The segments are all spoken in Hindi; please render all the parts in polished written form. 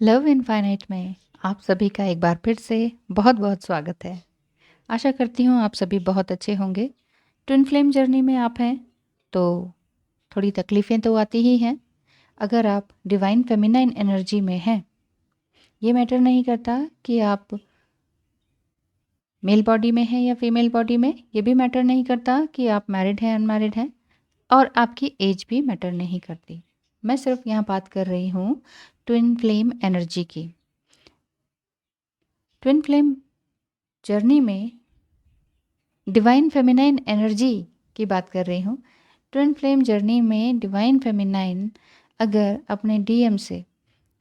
लव इनफाइनाइट में आप सभी का एक बार फिर से बहुत-बहुत स्वागत है। आशा करती हूँ आप सभी बहुत अच्छे होंगे। ट्विन फ्लेम जर्नी में आप हैं, तो थोड़ी तकलीफ़ें तो आती ही हैं। अगर आप डिवाइन फेमिनाइन एनर्जी में हैं, ये मैटर नहीं करता कि आप मेल बॉडी में हैं या फीमेल बॉडी में, ये भी मैटर नहीं करता कि आप मैरिड हैं, अनमैरिड हैं और आपकी एज भी मैटर नहीं करती। मैं सिर्फ़ यहाँ बात कर रही हूँ ट्विन फ्लेम एनर्जी की। ट्विन फ्लेम जर्नी में डिवाइन फेमिनाइन एनर्जी की बात कर रही हूँ। ट्विन फ्लेम जर्नी में डिवाइन फेमिनाइन अगर अपने डीएम से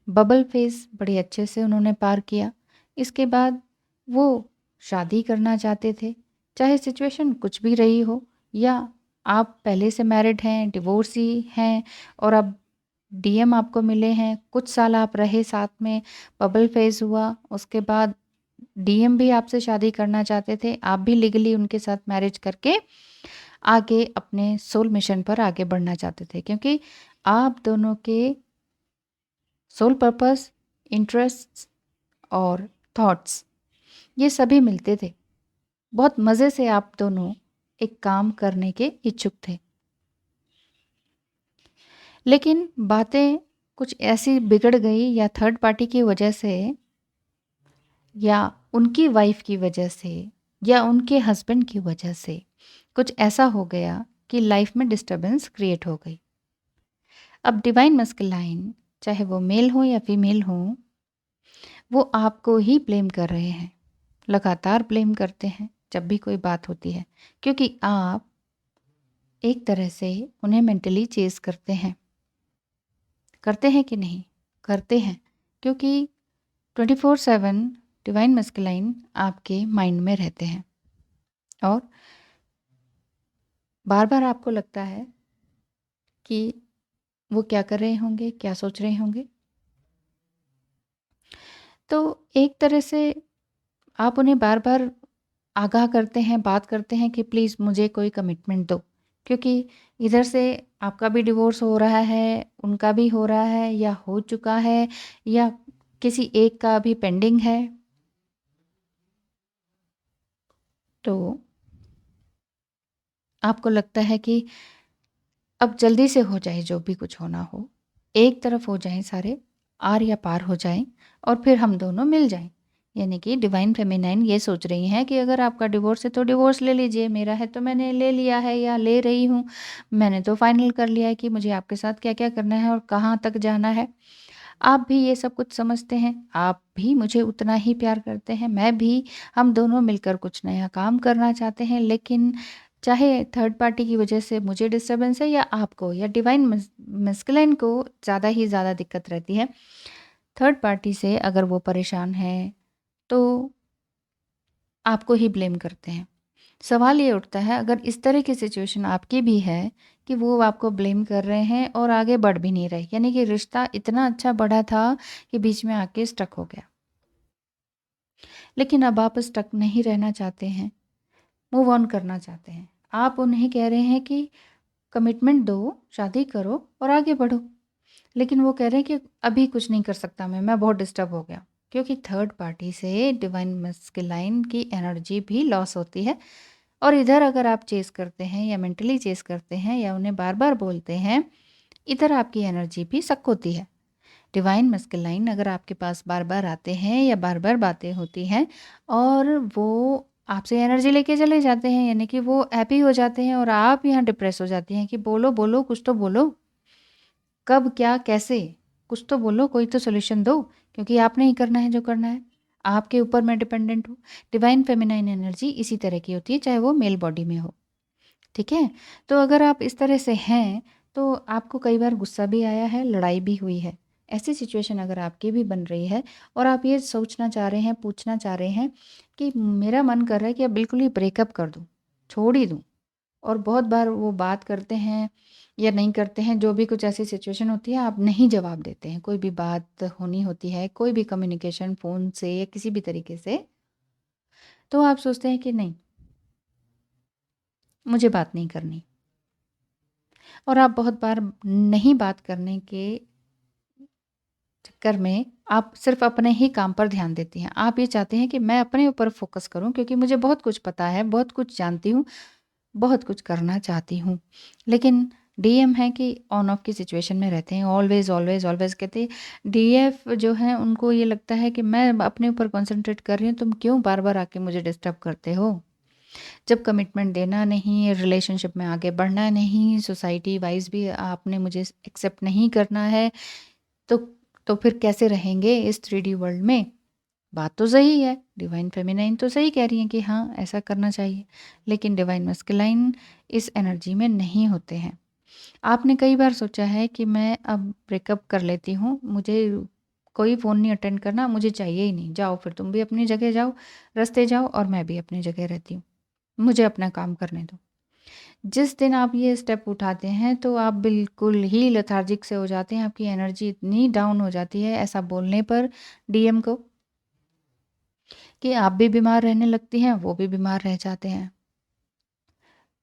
बबल फेज़ बड़े अच्छे से उन्होंने पार किया। इसके बाद वो शादी करना चाहते थे, चाहे सिचुएशन कुछ भी रही हो या आप पहले से मैरिड हैं, डिवोर्सी हैं और अब डीएम आपको मिले हैं, कुछ साल आप रहे साथ में, बबल फेज़ हुआ, उसके बाद डीएम भी आपसे शादी करना चाहते थे, आप भी लीगली उनके साथ मैरिज करके आगे अपने सोल मिशन पर आगे बढ़ना चाहते थे क्योंकि आप दोनों के सोल पर्पस, इंटरेस्ट्स और थॉट्स ये सभी मिलते थे। बहुत मज़े से आप दोनों एक काम करने के इच्छुक थे। लेकिन बातें कुछ ऐसी बिगड़ गई या थर्ड पार्टी की वजह से या उनकी वाइफ की वजह से या उनके हस्बैंड की वजह से कुछ ऐसा हो गया कि लाइफ में डिस्टरबेंस क्रिएट हो गई। अब डिवाइन मस्कुलाइन चाहे वो मेल हो या फीमेल हो, वो आपको ही ब्लेम कर रहे हैं, लगातार ब्लेम करते हैं जब भी कोई बात होती है क्योंकि आप एक तरह से उन्हें मेंटली चेज़ करते हैं कि नहीं? करते हैं क्योंकि 24/7 डिवाइन मस्कुलाइन आपके माइंड में रहते हैं और बार-बार आपको लगता है कि वो क्या कर रहे होंगे, क्या सोच रहे होंगे? तो एक तरह से आप उन्हें बार-बार आगाह करते हैं, बात करते हैं कि प्लीज़ मुझे कोई कमिटमेंट दो। क्योंकि इधर से आपका भी डिवोर्स हो रहा है, उनका भी हो रहा है या हो चुका है या किसी एक का अभी पेंडिंग है। तो आपको लगता है कि अब जल्दी से हो जाए जो भी कुछ होना हो। एक तरफ हो जाएँ सारे, आर या पार हो जाएँ और फिर हम दोनों मिल जाएँ। यानी कि डिवाइन फेमिनाइन ये सोच रही हैं कि अगर आपका डिवोर्स है तो डिवोर्स ले लीजिए, मेरा है तो मैंने ले लिया है या ले रही हूँ। मैंने तो फाइनल कर लिया है कि मुझे आपके साथ क्या-क्या करना है और कहाँ तक जाना है। आप भी ये सब कुछ समझते हैं, आप भी मुझे उतना ही प्यार करते हैं, मैं भी, हम दोनों मिलकर कुछ नया काम करना चाहते हैं लेकिन चाहे थर्ड पार्टी की वजह से मुझे डिस्टर्बेंस है या आपको या डिवाइन मस्कुलाइन को ज़्यादा ही ज़्यादा दिक्कत रहती है। थर्ड पार्टी से अगर वो परेशान है, तो आपको ही ब्लेम करते हैं। सवाल ये उठता है अगर इस तरह की सिचुएशन आपकी भी है कि वो आपको ब्लेम कर रहे हैं और आगे बढ़ भी नहीं रहे, यानी कि रिश्ता इतना अच्छा बढ़ा था कि बीच में आके स्टक हो गया। लेकिन अब आप स्टक नहीं रहना चाहते हैं, मूव ऑन करना चाहते हैं। आप उन्हें कह रहे हैं कि कमिटमेंट दो, शादी करो और आगे बढ़ो। लेकिन वो कह रहे हैं कि अभी कुछ नहीं कर सकता मैं बहुत डिस्टर्ब हो गया। क्योंकि थर्ड पार्टी से डिवाइन मस्कुलाइन की एनर्जी भी लॉस होती है और इधर अगर आप चेज़ करते हैं या मेंटली चेज़ करते हैं या उन्हें बार-बार बोलते हैं, इधर आपकी एनर्जी भी सक होती है। डिवाइन मस्कुलाइन अगर आपके पास बार-बार आते हैं या बार-बार बातें होती हैं और वो आपसे एनर्जी लेके चले जाते हैं, यानी कि वो हैप्पी हो जाते हैं और आप यहाँ डिप्रेस हो जाती हैं कि बोलो, बोलो, कुछ तो बोलो। कब, क्या, कैसे? कुछ तो बोलो, कोई तो सॉल्यूशन दो क्योंकि आपने ही करना है जो करना है। आपके ऊपर मैं डिपेंडेंट हूँ। डिवाइन फेमिनाइन एनर्जी इसी तरह की होती है, चाहे वो मेल बॉडी में हो, ठीक है? तो अगर आप इस तरह से हैं, तो आपको कई बार गुस्सा भी आया है, लड़ाई भी हुई है। ऐसी सिचुएशन अगर आपकी भी बन रही है और आप ये सोचना चाह रहे हैं, पूछना चाह रहे हैं कि मेरा मन कर रहा है कि अब बिल्कुल ही ब्रेकअप कर दूँ, छोड़ ही दूँ। और बहुत बार वो बात करते हैं या नहीं करते हैं, जो भी कुछ ऐसी सिचुएशन होती है, आप नहीं जवाब देते हैं। कोई भी बात होनी होती है, कोई भी कम्युनिकेशन फ़ोन से या किसी भी तरीके से, तो आप सोचते हैं कि नहीं, मुझे बात नहीं करनी और आप बहुत बार नहीं बात करने के चक्कर में आप सिर्फ़ अपने ही काम पर ध्यान देती हैं। आप ये चाहती हैं कि मैं अपने ऊपर फ़ोकस करूँ क्योंकि मुझे बहुत कुछ पता है, बहुत कुछ जानती हूँ, बहुत कुछ करना चाहती हूँ। लेकिन डीएम है कि ऑन ऑफ की सिचुएशन में रहते हैं, ऑलवेज़, ऑलवेज़, ऑलवेज़ कहते हैं। डीएफ जो हैं उनको ये लगता है कि मैं अपने ऊपर कॉन्संट्रेट कर रही हूँ, तुम क्यों बार-बार आके मुझे डिस्टर्ब करते हो? जब कमिटमेंट देना नहीं, रिलेशनशिप में आगे बढ़ना नहीं, सोसाइटी वाइज़ भी आपने मुझे एक्सेप्ट नहीं करना है, तो तो फिर कैसे रहेंगे इस 3D वर्ल्ड में? बात तो सही है, डिवाइन फेमिनाइन तो सही कह रही हैं कि हाँ, ऐसा करना चाहिए। लेकिन डिवाइन मैस्कुलाइन इस एनर्जी में नहीं होते हैं। आपने कई बार सोचा है कि मैं अब ब्रेकअप कर लेती हूँ, मुझे कोई फ़ोन नहीं अटेंड करना, मुझे चाहिए ही नहीं। जाओ फिर तुम भी अपनी जगह जाओ, रास्ते जाओ और मैं भी अपनी जगह रहती हूँ। मुझे अपना काम करने दो। जिस दिन आप ये स्टेप उठाते हैं तो आप बिल्कुल ही लेथार्जिक से हो जाते हैं, आपकी एनर्जी इतनी डाउन हो जाती है ऐसा बोलने पर डीएम को कि आप भी बीमार रहने लगती हैं, वो भी बीमार रह जाते हैं।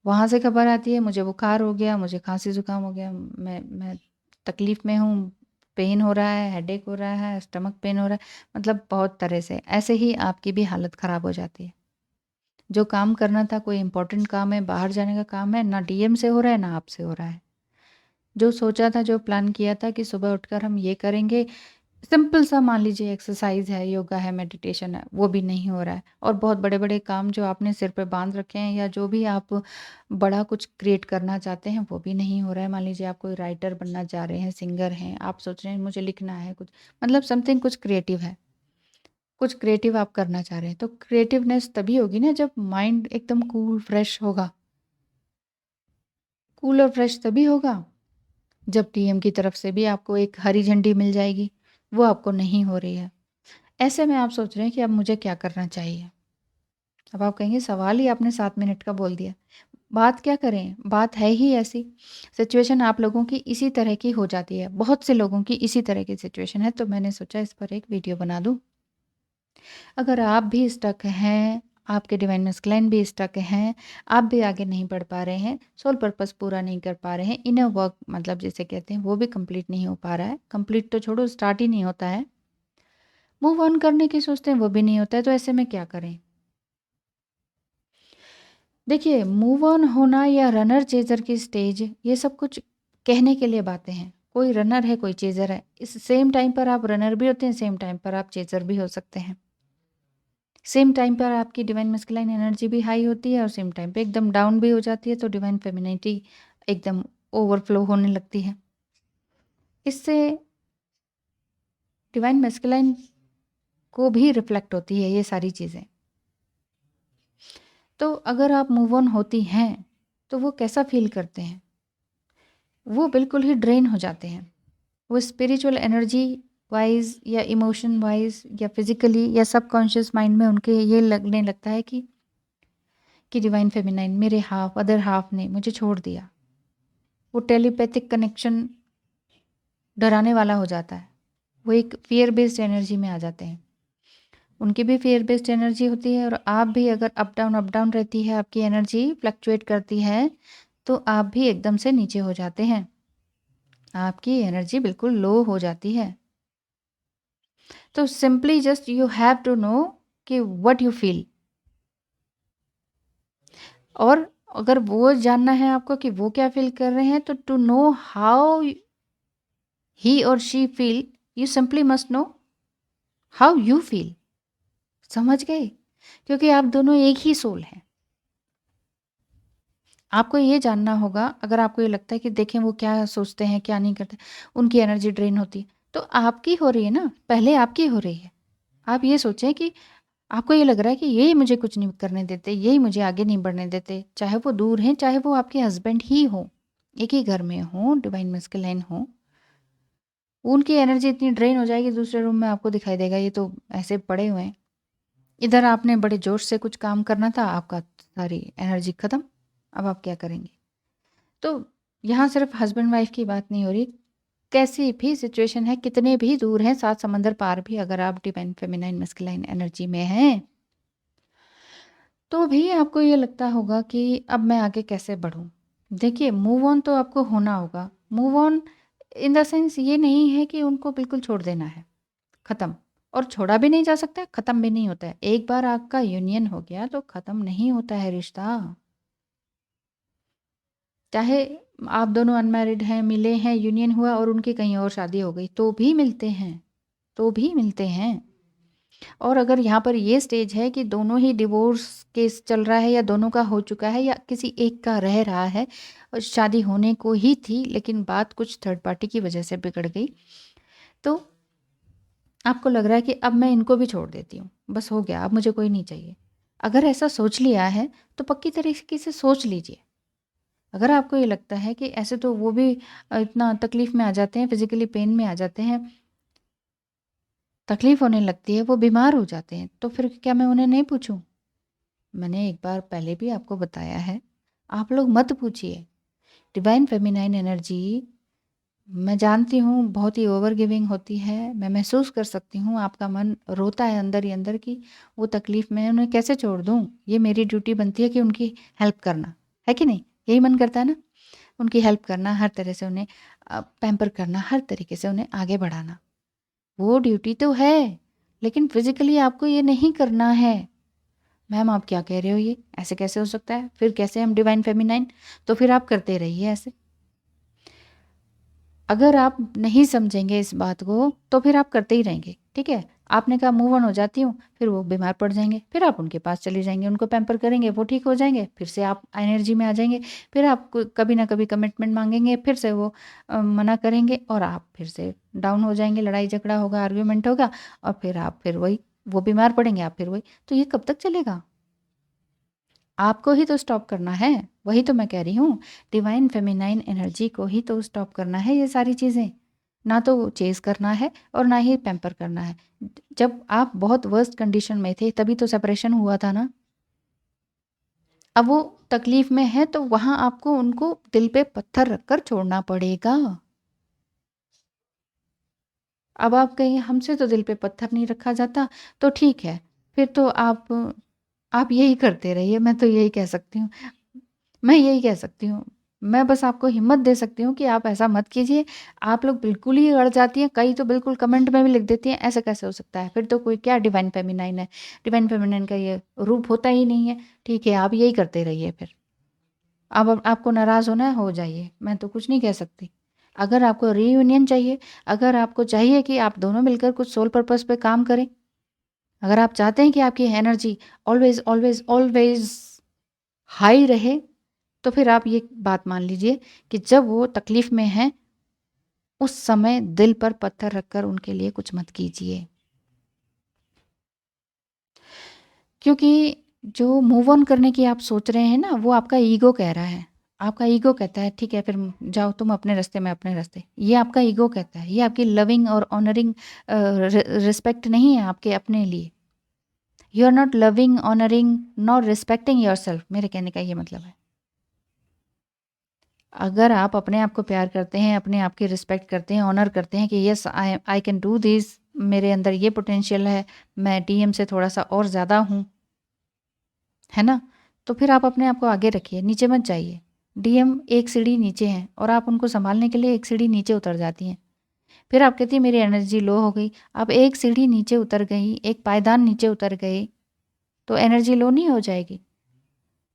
वहाँ से खबर आती है मुझे बुखार हो गया, मुझे खाँसी-ज़ुकाम हो गया, मैं तकलीफ़ में हूँ, पेन हो रहा है, हेडेक हो रहा है, स्टमक पेन हो रहा है, मतलब बहुत तरह से। ऐसे ही आपकी भी हालत ख़राब हो जाती है। जो काम करना था, कोई इम्पोर्टेंट काम है, बाहर जाने का काम है, ना डीएम से हो रहा है, ना आपसे हो रहा है। जो सोचा था, जो प्लान किया था कि सुबह उठकर हम ये करेंगे, सिंपल सा मान लीजिए एक्सरसाइज़ है, योगा है, मेडिटेशन है, वो भी नहीं हो रहा है। और बहुत बड़े-बड़े काम जो आपने सिर पे बाँध रखे हैं या जो भी आप बड़ा कुछ क्रिएट करना चाहते हैं, वो भी नहीं हो रहा है। मान लीजिए आप कोई राइटर बनना चाह रहे हैं, सिंगर हैं, आप सोच रहे हैं मुझे लिखना है कुछ, मतलब समथिंग कुछ क्रिएटिव है, कुछ क्रिएटिव आप करना चाह रहे हैं। तो क्रिएटिवनेस तभी होगी ना जब माइंड एकदम कूल, फ्रेश होगा। कूल और फ्रेश तभी होगा जब टीएम की तरफ से भी आपको एक हरी झंडी मिल जाएगी, वो आपको नहीं हो रही है। ऐसे में आप सोच रहे हैं कि अब मुझे क्या करना चाहिए? अब आप कहेंगे सवाल ही आपने 7 मिनट का बोल दिया। बात क्या करें? बात है ही ऐसी। सिचुएशन आप लोगों की इसी तरह की हो जाती है। बहुत से लोगों की इसी तरह की सिचुएशन है, तो मैंने सोचा इस पर एक वीडियो बना दूँ। अगर आप भी स्टक हैं, आपके डिवाइन मैस्कुलाइन भी स्टक हैं, आप भी आगे नहीं बढ़ पा रहे हैं, सोल पर्पस पूरा नहीं कर पा रहे हैं, इनर वर्क मतलब जिसे कहते हैं वो भी कंप्लीट नहीं हो पा रहा है। कंप्लीट तो छोड़ो, स्टार्ट ही नहीं होता है। मूव ऑन करने की सोचते हैं वो भी नहीं होता है, तो ऐसे में क्या करें? देखिए, मूव ऑन होना या रनर चेज़र की स्टेज, ये सब कुछ कहने के लिए बातें हैं। कोई रनर है, कोई चेज़र है। इस सेम टाइम पर आप रनर भी होते हैं, सेम टाइम पर आप चेज़र भी हो सकते हैं। सेम टाइम पर आपकी डिवाइन मैस्कुलाइन एनर्जी भी हाई होती है और सेम टाइम पे एकदम डाउन भी हो जाती है, तो डिवाइन फेमिनिटी एकदम ओवरफ्लो होने लगती है। इससे डिवाइन मैस्कुलाइन को भी रिफ्लेक्ट होती है ये सारी चीज़ें। तो अगर आप मूव ऑन होती हैं, तो वो कैसा फ़ील करते हैं? वो बिल्कुल ही ड्रेन हो जाते हैं। वो स्पिरिचुअल एनर्जी वाइज़ या इमोशन वाइज़ या फिज़िकली या सबकॉन्शियस माइंड में उनके ये लगने लगता है कि डिवाइन फेमिनाइन मेरे हाफ़ अदर हाफ़ ने मुझे छोड़ दिया। वो टेलीपैथिक कनेक्शन डराने वाला हो जाता है। वो एक फ़ियर बेस्ड एनर्जी में आ जाते हैं। उनकी भी फ़ियर बेस्ड एनर्जी होती है और आप भी अगर अप डाउन रहती है, आपकी एनर्जी फ्लक्चुएट करती है, तो आप भी एकदम से नीचे हो जाते हैं। आपकी एनर्जी बिल्कुल लो हो जाती है। तो simply just you have to know कि व्हाट यू फील। और अगर वो जानना है आपको कि वो क्या फ़ील कर रहे हैं, तो टू नो हाउ ही और she feel, you simply must know how you feel. समझ गए? क्योंकि आप दोनों एक ही सोल हैं। आपको ये जानना होगा, अगर आपको ये लगता है कि देखें वो क्या सोचते हैं, क्या नहीं करते, उनकी एनर्जी ड्रेन होती है, तो आपकी हो रही है ना, पहले आपकी हो रही है। आप ये सोचें कि आपको ये लग रहा है कि ये मुझे कुछ नहीं करने देते, ये मुझे आगे नहीं बढ़ने देते, चाहे वो दूर हैं, चाहे वो आपके हस्बैंड ही हों, एक ही घर में हों, डिवाइन मैस्कुलाइन हों, उनकी एनर्जी इतनी ड्रेन हो जाएगी, दूसरे रूम में आपको दिखाई देगा ये तो ऐसे पड़े हुए हैं। इधर आपने बड़े जोश से कुछ काम करना था, आपका सारी एनर्जी खत्म। अब आप क्या करेंगे? तो यहाँ सिर्फ हस्बैंड वाइफ की बात नहीं हो रही, कैसी भी सिचुएशन है, कितने भी दूर हैं, 7 समंदर पार भी अगर आप डिवाइन फेमिनाइन मैस्कुलाइन एनर्जी में हैं, तो भी आपको ये लगता होगा कि अब मैं आगे कैसे बढ़ूँ? देखिए, मूव ऑन तो आपको होना होगा। Move on in the sense ये नहीं है कि उनको बिल्कुल छोड़ देना है, ख़त्म। और छोड़ा भी नहीं जा सकता है, ख़त्म भी नहीं होता है। एक बार आपका यूनियन हो गया तो ख़त्म नहीं होता है रिश्ता। चाहे आप दोनों अनमैरिड हैं, मिले हैं, यूनियन हुआ और उनकी कहीं और शादी हो गई, तो भी मिलते हैं, तो भी मिलते हैं। और अगर यहाँ पर ये स्टेज है कि दोनों ही डिवोर्स केस चल रहा है या दोनों का हो चुका है या किसी एक का रह रहा है और शादी होने को ही थी लेकिन बात कुछ थर्ड पार्टी की वजह से बिगड़ गई, तो आपको लग रहा है कि अब मैं इनको भी छोड़ देती हूँ, बस हो गया, अब मुझे कोई नहीं चाहिए। अगर ऐसा सोच लिया है तो पक्की तरीके से सोच लीजिए। अगर आपको ये लगता है कि ऐसे तो वो भी इतना तकलीफ़ में आ जाते हैं, फिज़िकली पेन में आ जाते हैं, तकलीफ़ होने लगती है, वो बीमार हो जाते हैं, तो फिर क्या मैं उन्हें नहीं पूछूँ? मैंने एक बार पहले भी आपको बताया है, आप लोग मत पूछिए। डिवाइन फेमिनाइन एनर्जी मैं जानती हूँ बहुत ही ओवर गिविंग होती है, मैं महसूस कर सकती हूँ आपका मन रोता है अंदर ही अंदर कि वो तकलीफ़ मैं उन्हें कैसे छोड़ दूँ? ये मेरी ड्यूटी बनती है कि उनकी हेल्प करना, है कि नहीं? यही मन करता है ना? उनकी हेल्प करना, हर तरह से उन्हें पैम्पर करना, हर तरीके से उन्हें आगे बढ़ाना। वो ड्यूटी तो है, लेकिन फ़िज़िकली आपको ये नहीं करना है। मैम आप क्या कह रहे हो ये? ऐसे कैसे हो सकता है? फिर कैसे हम डिवाइन फेमिनाइन? तो फिर आप करते रहिए ऐसे। अगर आप नहीं समझेंगे इस बात को, तो फिर आप करते ही रहेंगे, ठीक है? आपने कहा मूव ऑन हो जाती हूँ, फिर वो बीमार पड़ जाएँगे, फिर आप उनके पास चले जाएँगे, उनको पैम्पर करेंगे, वो ठीक हो जाएँगे, फिर से आप एनर्जी में आ जाएँगे, फिर आप क कभी न कभी कमिटमेंट माँगेंगे, फिर से वो मना करेंगे और आप फिर से डाउन हो जाएँगे, लड़ाई-झगड़ा होगा, आर्ग्यूमेंट होगा और फिर आप फिर वही, वो बीमार पड़ेंगे, आप फिर वही। तो ये कब तक चलेगा? आपको ही तो स्टॉप करना है, वही तो मैं कह रही हूँ। डिवाइन फेमिनाइन एनर्जी को ही तो स्टॉप करना है ये सारी चीज़ें। ना तो चेज़ करना है और ना ही पैम्पर करना है। जब आप बहुत वर्स्ट कंडीशन में थे तभी तो सेपरेशन हुआ था ना। अब वो तकलीफ़ में है तो वहाँ आपको उनको दिल पे पत्थर रखकर छोड़ना पड़ेगा। अब आप कहें हमसे तो दिल पे पत्थर नहीं रखा जाता, तो ठीक है, फिर तो आप यही करते रहिए, मैं तो यही कह सकती हूँ। मैं यही कह सकती हूँ। मैं बस आपको हिम्मत दे सकती हूँ कि आप ऐसा मत कीजिए। आप लोग बिल्कुल ही अड़ जाती हैं, कई तो बिल्कुल कमेंट में भी लिख देती हैं, ऐसा कैसे हो सकता है? फिर तो कोई क्या डिवाइन फेमिनाइन है? डिवाइन फेमिनाइन का ये रूप होता ही नहीं है। ठीक है, आप यही करते रहिए फिर। अब आपको नाराज़ होना है, हो जाइए, मैं तो कुछ नहीं कह सकती। अगर आपको रीयूनियन चाहिए, अगर आपको चाहिए कि आप दोनों मिलकर कुछ सोल पर्पस पे काम करें, अगर आप चाहते हैं कि आपकी energy always, always, always high रहे, तो फिर आप ये बात मान लीजिए कि जब वो तकलीफ़ में हैं, उस समय दिल पर पत्थर रखकर उनके लिए कुछ मत कीजिए। क्योंकि जो मूव ऑन करने की आप सोच रहे हैं ना, वो आपका ईगो कह रहा है। आपका ईगो कहता है ठीक है फिर जाओ तुम अपने रास्ते, मैं अपने रास्ते। ये आपका ईगो कहता है, ये आपकी लविंग और ऑनरिंग रिस्पेक्ट नहीं है आपके अपने लिए। You are not loving, honouring, not respecting yourself, मेरे कहने का ये मतलब है। अगर आप अपने आप को प्यार करते हैं, अपने आप की रिस्पेक्ट करते हैं, ऑनर करते हैं कि yes I can do this, मेरे अंदर ये पोटेंशियल है, मैं डीएम से थोड़ा-सा और ज़्यादा हूँ, है ना? तो फिर आप अपने आप को आगे रखिए, नीचे मत जाइए। डीएम एक सीढ़ी नीचे हैं और आप उनको सँभालने के लिए एक सीढ़ी नीचे उतर जाती हैं। फिर आप कहती हैं मेरी एनर्जी लो हो गई, आप एक सीढ़ी नीचे उतर गई, एक पायदान नीचे उतर गए, तो एनर्जी लो नहीं हो जाएगी?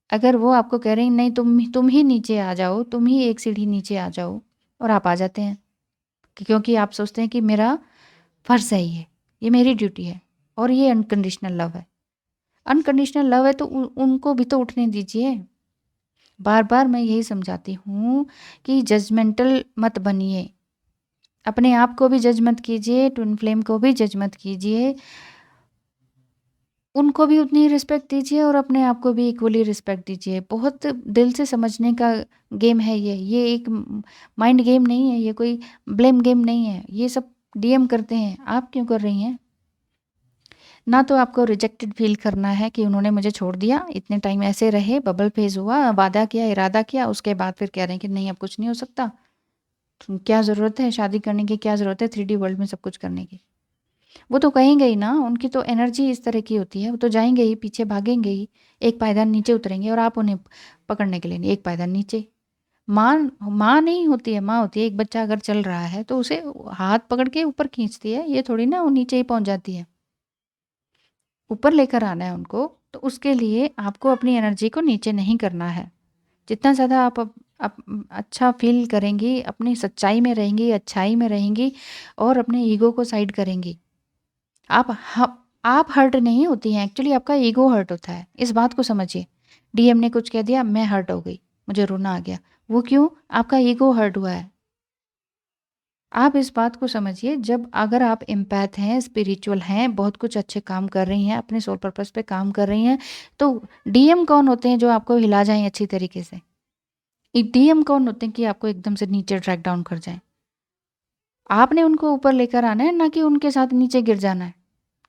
अगर वो आपको कह रही हैं नहीं तुम ही नीचे आ जाओ, तुम ही एक सीढ़ी नीचे आ जाओ और आप आ जाते हैं क्योंकि आप सोचते हैं कि मेरा फ़र्ज़ है ये मेरी ड्यूटी है और ये अनकंडीशनल लव है। अनकंडीशनल लव है तो उनको भी तो उठने दीजिए। बार-बार मैं यही समझाती हूँ कि जजमेंटल मत बनिए। अपने आप को भी जज मत कीजिए, ट्विन फ्लेम को भी जज मत कीजिए। उनको भी उतनी ही रिस्पेक्ट दीजिए और अपने आप को भी इक्वली रिस्पेक्ट दीजिए। बहुत दिल से समझने का गेम है ये एक माइंड गेम नहीं है, ये कोई ब्लेम गेम नहीं है। ये सब डीएम करते हैं, आप क्यों कर रही हैं? ना तो आपको रिजेक्टेड फ़ील करना है कि उन्होंने मुझे छोड़ दिया, इतने टाइम ऐसे रहे, बबल फेज़ हुआ, वादा किया, इरादा किया, उसके बाद फिर कह रहे हैं कि नहीं अब कुछ नहीं हो सकता। क्या ज़रूरत है शादी करने की, क्या ज़रूरत है 3D वर्ल्ड में सब कुछ करने की? वो तो कहेंगे ही ना, उनकी तो एनर्जी इस तरह की होती है, वो तो जाएँगे ही, पीछे भागेंगे ही, एक पायदान नीचे उतरेंगे और आप उन्हें पकड़ने के लिए नहीं, एक पायदान नीचे। माँ नहीं होती है, माँ होती है। एक बच्चा अगर चल रहा है तो उसे हाथ पकड़ के ऊपर खींचती है, ये थोड़ी ना वो नीचे ही पहुँच जाती है। ऊपर लेकर आना है उनको, तो उसके लिए आपको अपनी एनर्जी को नीचे नहीं करना है। जितना ज़्यादा आप अच्छा फ़ील करेंगी, अपनी सच्चाई में रहेंगी, अच्छाई में रहेंगी और अपने ईगो को साइड करेंगी। आप हर्ट नहीं होती हैं, एक्चुअली आपका ईगो हर्ट होता है। इस बात को समझिए। डीएम ने कुछ कह दिया, मैं हर्ट हो गई, मुझे रोना आ गया। वो क्यों? आपका ईगो हर्ट हुआ है। आप इस बात को समझिए, जब अगर आप एम्पैथ हैं, स्पिरिचुअल हैं, बहुत कुछ अच्छे काम कर रही हैं, अपने सोल पर्पस पे काम कर रही हैं, तो डीएम कौन होते हैं जो आपको हिला जाएँ अच्छी तरीके से? डीएम कौन होते हैं कि आपको एकदम से नीचे ड्रैग डाउन कर जाएँ? आपने उनको ऊपर लेकर आना है, ना कि उनके साथ नीचे गिर जाना है।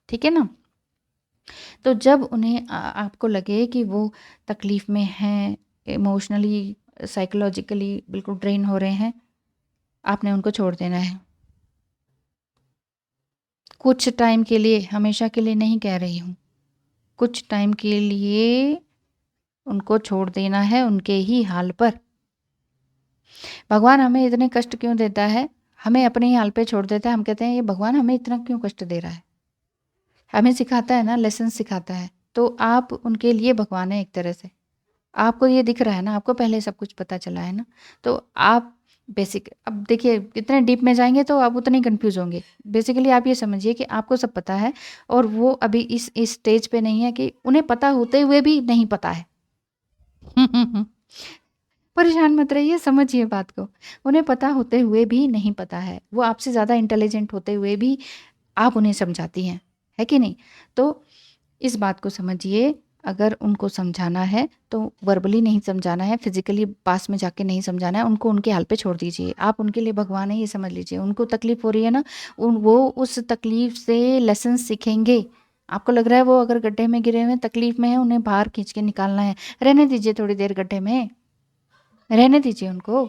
ठीक है ना? तो जब उन्हें आपको लगे कि वो तकलीफ़ में हैं, इमोशनली, साइकोलॉजिकली बिल्कुल ड्रेन हो रहे हैं, आपने उनको छोड़ देना है। कुछ टाइम के लिए, हमेशा के लिए नहीं कह रही हूँ। कुछ टाइम के लिए उनको छोड़ देना है उनके ही हाल पर। भगवान हमें इतने कष्ट क्यों देता है? हमें अपने ही हाल पे छोड़ देता है। हम कहते हैं ये भगवान हमें इतना क्यों कष्ट दे रहा है? हमें सिखाता है ना, लेसन सिखाता है। तो आप उनके लिए भगवान हैं एक तरह से। आपको ये दिख रहा है ना, आपको पहले सब कुछ पता चला है ना, तो आप बेसिक, अब देखिए कितने डीप में जाएँगे तो आप उतने ही कन्फ्यूज़ होंगे। बेसिकली आप ये समझिए कि आपको सब पता है और वो अभी इस स्टेज पे नहीं है कि उन्हें पता होते हुए भी नहीं पता है। परेशान मत रहिए, समझिए बात को। उन्हें पता होते हुए भी नहीं पता है। वो आपसे ज़्यादा इंटेलिजेंट होते हुए भी आप उन्हें समझाती हैं, है कि नहीं? तो इस बात को समझिए, अगर उनको समझाना है तो वर्बली नहीं समझाना है, फिज़िकली पास में जाके नहीं समझाना है, उनको उनके हाल पे छोड़ दीजिए। आप उनके लिए भगवान हैं, ये समझ लीजिए। उनको तकलीफ़ हो रही है ना, वो उस तकलीफ़ से लेसन सीखेंगे। आपको लग रहा है वो अगर गड्ढे में गिरे हुए हैं, तकलीफ़ में हैं, उन्हें बाहर खींच के निकालना है। रहने दीजिए थोड़ी देर गड्ढे में, रहने दीजिए उनको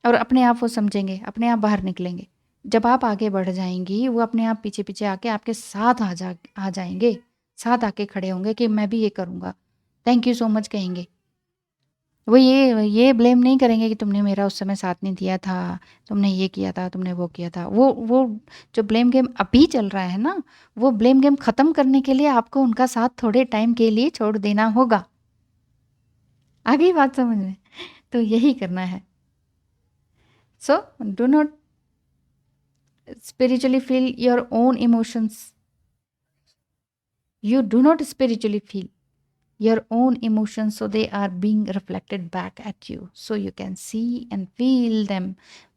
और अपने आप वो समझेंगे, अपने आप बाहर निकलेंगे। जब आप आगे बढ़ जाएँगी, वो अपने आप पीछे-पीछे आके आपके साथ आ जाएँगे। साथ आके खड़े होंगे कि मैं भी ये करूँगा, थैंक यू सो मच कहेंगे। वो ये ब्लेम नहीं करेंगे कि तुमने मेरा उस समय साथ नहीं दिया था, तुमने ये किया था, तुमने वो किया था। वो जो ब्लेम गेम अभी चल रहा है ना, वो ब्लेम गेम ख़त्म करने के लिए आपको उनका साथ थोड़े टाइम के लिए छोड़ देना होगा। आ गई बात समझ में? तो यही करना है। So do not spiritually feel your own emotions. You do not spiritually feel your own emotions, so they are being reflected back at you, so you can see and feel them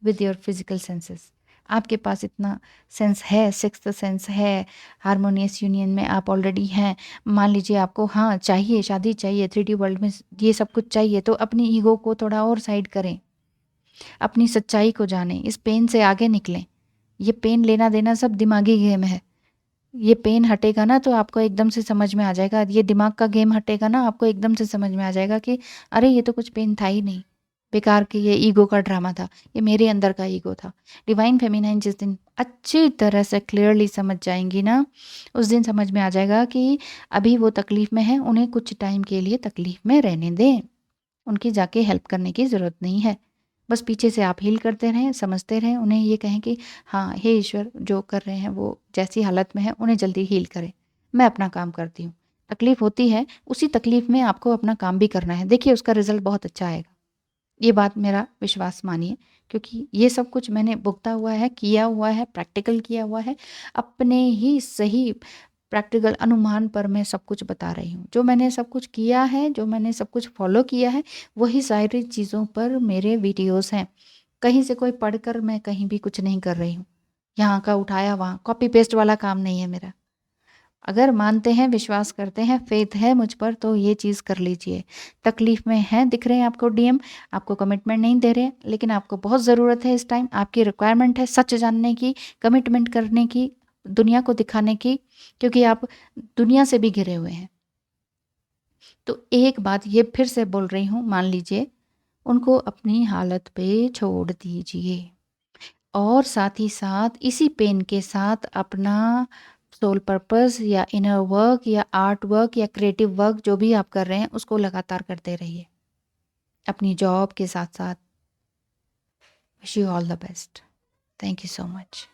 with your physical senses. आपके पास इतना सेंस है, सिक्स्थ सेंस है, हारमोनियस यूनियन में आप ऑलरेडी हैं। मान लीजिए आपको हाँ चाहिए, शादी चाहिए, 3D वर्ल्ड में ये सब कुछ चाहिए, तो अपनी ईगो को थोड़ा और साइड करें, अपनी सच्चाई को जानें, इस पेन से आगे निकलें। ये पेन लेना देना सब दिमागी गेम है। ये पेन हटेगा ना तो आपको एकदम से समझ में आ जाएगा, ये दिमाग का गेम हटेगा ना, आपको एकदम से समझ में आ जाएगा कि अरे ये तो कुछ पेन था ही नहीं, बेकार की ये ईगो का ड्रामा था, ये मेरे अंदर का ईगो था। डिवाइन फेमिनाइन जिस दिन अच्छी तरह से क्लियरली समझ जाएंगी ना, उस दिन समझ में आ जाएगा कि अभी वो तकलीफ़ में है, उन्हें कुछ टाइम के लिए तकलीफ़ में रहने दें, उनकी जाके हेल्प करने की ज़रूरत नहीं है। बस पीछे से आप हील करते रहें, समझते रहें, उन्हें ये कहें कि हाँ, हे ईश्वर जो कर रहे हैं वो जैसी हालत में है उन्हें जल्दी हील करें। मैं अपना काम करती हूँ। तकलीफ़ होती है, उसी तकलीफ़ में आपको अपना काम भी करना है। देखिए उसका रिज़ल्ट बहुत अच्छा आएगा। ये बात मेरा विश्वास मानिए, क्योंकि ये सब कुछ मैंने भुगता हुआ है, किया हुआ है, प्रैक्टिकल किया हुआ है। अपने ही सही प्रैक्टिकल अनुमान पर मैं सब कुछ बता रही हूँ। जो मैंने सब कुछ किया है, जो मैंने सब कुछ फ़ॉलो किया है, वही सारी चीज़ों पर मेरे वीडियोज़ हैं। कहीं से कोई पढ़कर मैं कहीं भी कुछ नहीं कर रही हूँ। यहाँ का उठाया वहाँ, कॉपी पेस्ट वाला काम नहीं है मेरा। अगर मानते हैं, विश्वास करते हैं, फ़ेथ है मुझ पर, तो ये चीज़ कर लीजिए। तकलीफ़ में हैं, दिख रहे हैं आपको डीएम, आपको कमिटमेंट नहीं दे रहे हैं, लेकिन आपको बहुत ज़रूरत है इस टाइम, आपकी रिक्वायरमेंट है सच जानने की, कमिटमेंट करने की, दुनिया को दिखाने की, क्योंकि आप दुनिया से भी घिरे हुए हैं। तो एक बात ये फिर से बोल रही हूँ, मान लीजिए, उनको अपनी हालत पे छोड़ दीजिए और साथ ही साथ इसी पेन के साथ अपना सोल पर्पस या इनर वर्क या आर्ट वर्क या क्रिएटिव वर्क जो भी आप कर रहे हैं उसको लगातार करते रहिए। अपनी जॉब के साथ-साथ। Wish you all the best. Thank you so much.